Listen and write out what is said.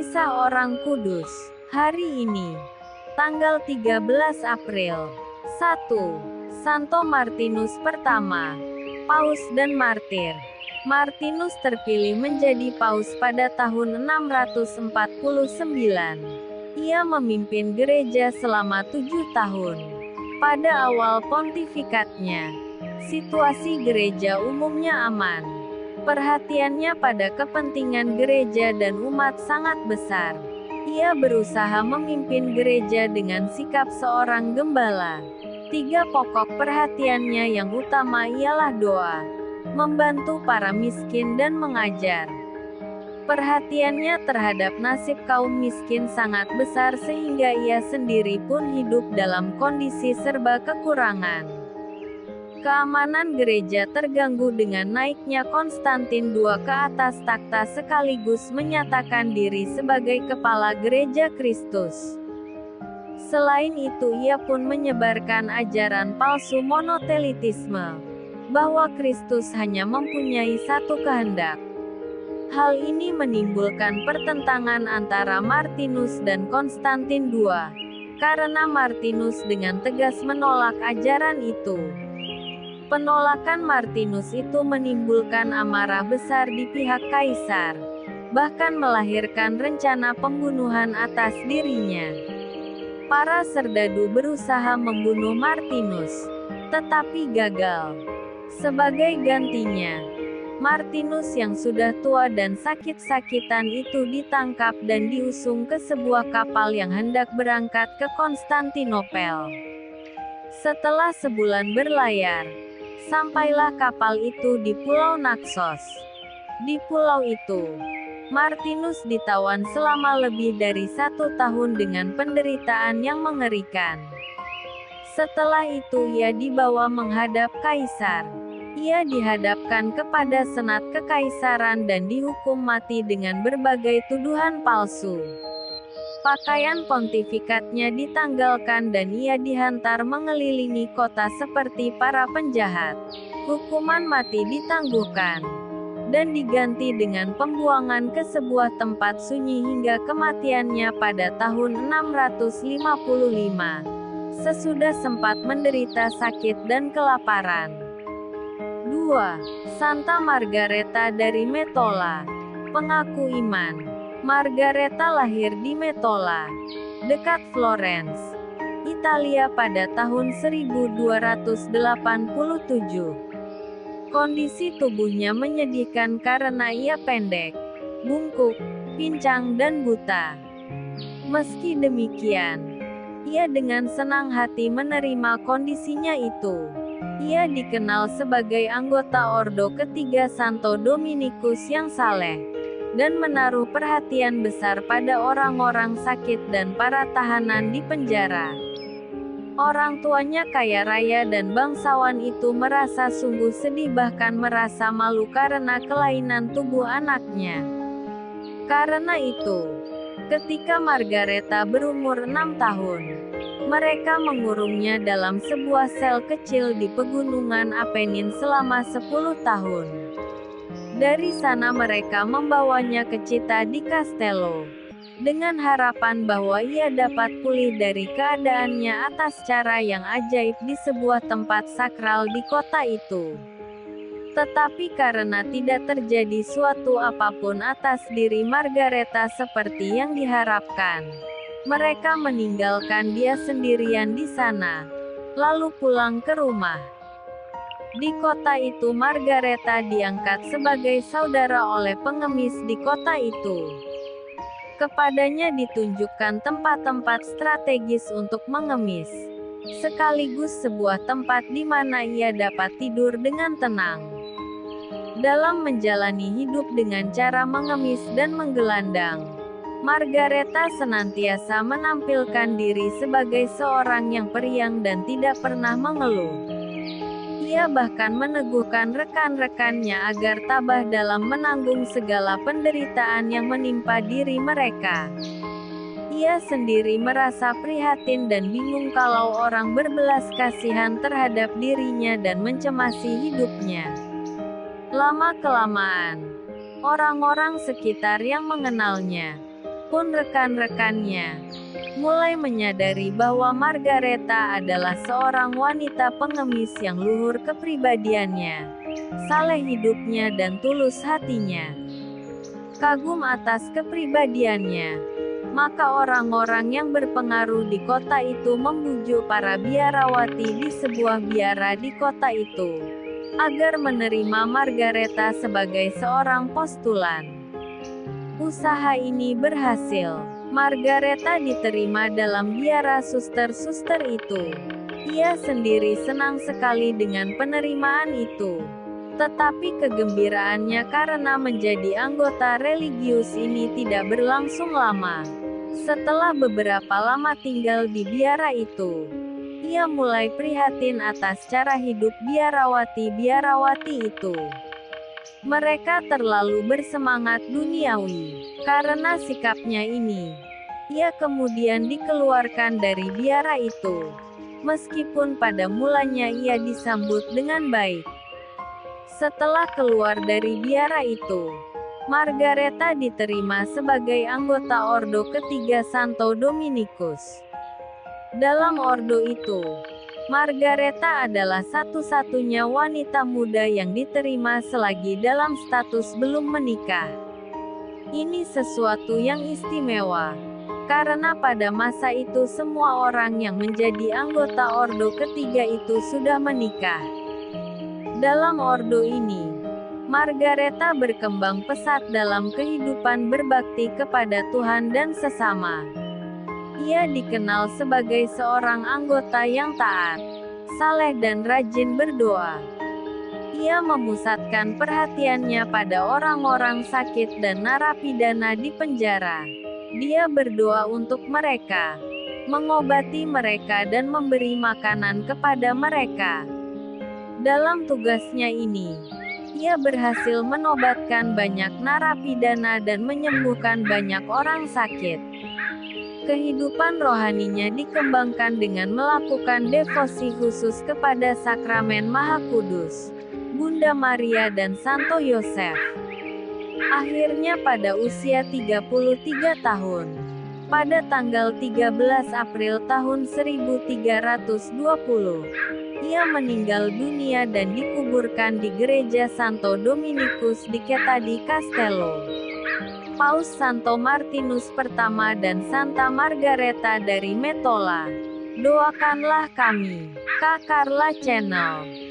Kisah Orang Kudus. Hari ini, tanggal 13 April. 1. Santo Martinus pertama, Paus dan Martir. Martinus terpilih menjadi paus pada tahun 649. Ia memimpin gereja selama 7 tahun. Pada awal pontifikatnya, situasi gereja umumnya aman. Perhatiannya pada kepentingan gereja dan umat sangat besar. Ia berusaha memimpin gereja dengan sikap seorang gembala. 3 pokok perhatiannya yang utama ialah doa, membantu para miskin dan mengajar. Perhatiannya terhadap nasib kaum miskin sangat besar sehingga ia sendiri pun hidup dalam kondisi serba kekurangan. Keamanan gereja terganggu dengan naiknya Konstantin II ke atas takhta sekaligus menyatakan diri sebagai kepala gereja Kristus. Selain itu ia pun menyebarkan ajaran palsu monotelitisme, bahwa Kristus hanya mempunyai satu kehendak. Hal ini menimbulkan pertentangan antara Martinus dan Konstantin II, karena Martinus dengan tegas menolak ajaran itu. Penolakan Martinus itu menimbulkan amarah besar di pihak kaisar, bahkan melahirkan rencana pembunuhan atas dirinya. Para serdadu berusaha membunuh Martinus, tetapi gagal. Sebagai gantinya, Martinus yang sudah tua dan sakit-sakitan itu ditangkap dan diusung ke sebuah kapal yang hendak berangkat ke Konstantinopel. Setelah sebulan berlayar, sampailah kapal itu di Pulau Naxos. Di pulau itu, Martinus ditawan selama lebih dari 1 tahun dengan penderitaan yang mengerikan. Setelah itu ia dibawa menghadap kaisar. Ia dihadapkan kepada senat kekaisaran dan dihukum mati dengan berbagai tuduhan palsu. Pakaian pontifikatnya ditanggalkan dan ia dihantar mengelilingi kota seperti para penjahat. Hukuman mati ditangguhkan dan diganti dengan pembuangan ke sebuah tempat sunyi hingga kematiannya pada tahun 655, sesudah sempat menderita sakit dan kelaparan. 2. Santa Margareta dari Metola, pengaku iman. Margareta lahir di Metola, dekat Florence, Italia pada tahun 1287. Kondisi tubuhnya menyedihkan karena ia pendek, bungkuk, pincang dan buta. Meski demikian, ia dengan senang hati menerima kondisinya itu. Ia dikenal sebagai anggota Ordo ketiga Santo Dominikus yang saleh, dan menaruh perhatian besar pada orang-orang sakit dan para tahanan di penjara. Orang tuanya kaya raya dan bangsawan itu merasa sungguh sedih bahkan merasa malu karena kelainan tubuh anaknya. Karena itu, ketika Margareta berumur 6 tahun, mereka mengurungnya dalam sebuah sel kecil di pegunungan Apennin selama 10 tahun. Dari sana mereka membawanya ke Città di Castello, dengan harapan bahwa ia dapat pulih dari keadaannya atas cara yang ajaib di sebuah tempat sakral di kota itu. Tetapi karena tidak terjadi suatu apapun atas diri Margareta seperti yang diharapkan, mereka meninggalkan dia sendirian di sana, lalu pulang ke rumah. Di kota itu Margareta diangkat sebagai saudara oleh pengemis di kota itu. Kepadanya ditunjukkan tempat-tempat strategis untuk mengemis, sekaligus sebuah tempat di mana ia dapat tidur dengan tenang. Dalam menjalani hidup dengan cara mengemis dan menggelandang, Margareta senantiasa menampilkan diri sebagai seorang yang periang dan tidak pernah mengeluh. Ia bahkan meneguhkan rekan-rekannya agar tabah dalam menanggung segala penderitaan yang menimpa diri mereka. Ia sendiri merasa prihatin dan bingung kalau orang berbelas kasihan terhadap dirinya dan mencemasi hidupnya. Lama-kelamaan, orang-orang sekitar yang mengenalnya pun rekan-rekannya mulai menyadari bahwa Margareta adalah seorang wanita pengemis yang luhur kepribadiannya, saleh hidupnya dan tulus hatinya. Kagum atas kepribadiannya, maka orang-orang yang berpengaruh di kota itu membujuk para biarawati di sebuah biara di kota itu agar menerima Margareta sebagai seorang postulan. Usaha ini berhasil. Margareta diterima dalam biara suster-suster itu. Ia sendiri senang sekali dengan penerimaan itu. Tetapi kegembiraannya karena menjadi anggota religius ini tidak berlangsung lama. Setelah beberapa lama tinggal di biara itu, ia mulai prihatin atas cara hidup biarawati-biarawati itu. Mereka terlalu bersemangat duniawi. Karena sikapnya ini, ia kemudian dikeluarkan dari biara itu. Meskipun pada mulanya ia disambut dengan baik. Setelah keluar dari biara itu, Margareta diterima sebagai anggota ordo ketiga Santo Dominikus. Dalam ordo itu, Margareta adalah satu-satunya wanita muda yang diterima selagi dalam status belum menikah. Ini sesuatu yang istimewa, karena pada masa itu semua orang yang menjadi anggota ordo ketiga itu sudah menikah. Dalam ordo ini, Margareta berkembang pesat dalam kehidupan berbakti kepada Tuhan dan sesama. Ia dikenal sebagai seorang anggota yang taat, saleh dan rajin berdoa. Ia memusatkan perhatiannya pada orang-orang sakit dan narapidana di penjara. Dia berdoa untuk mereka, mengobati mereka dan memberi makanan kepada mereka. Dalam tugasnya ini, ia berhasil menobatkan banyak narapidana dan menyembuhkan banyak orang sakit. Kehidupan rohaninya dikembangkan dengan melakukan devosi khusus kepada sakramen Maha Kudus, Bunda Maria dan Santo Yosef. Akhirnya pada usia 33 tahun, pada tanggal 13 April tahun 1320, ia meninggal dunia dan dikuburkan di gereja Santo Dominikus di Città di Castello. Paus Santo Martinus pertama dan Santa Margareta dari Mettola. Doakanlah kami. Kak Carla Channel.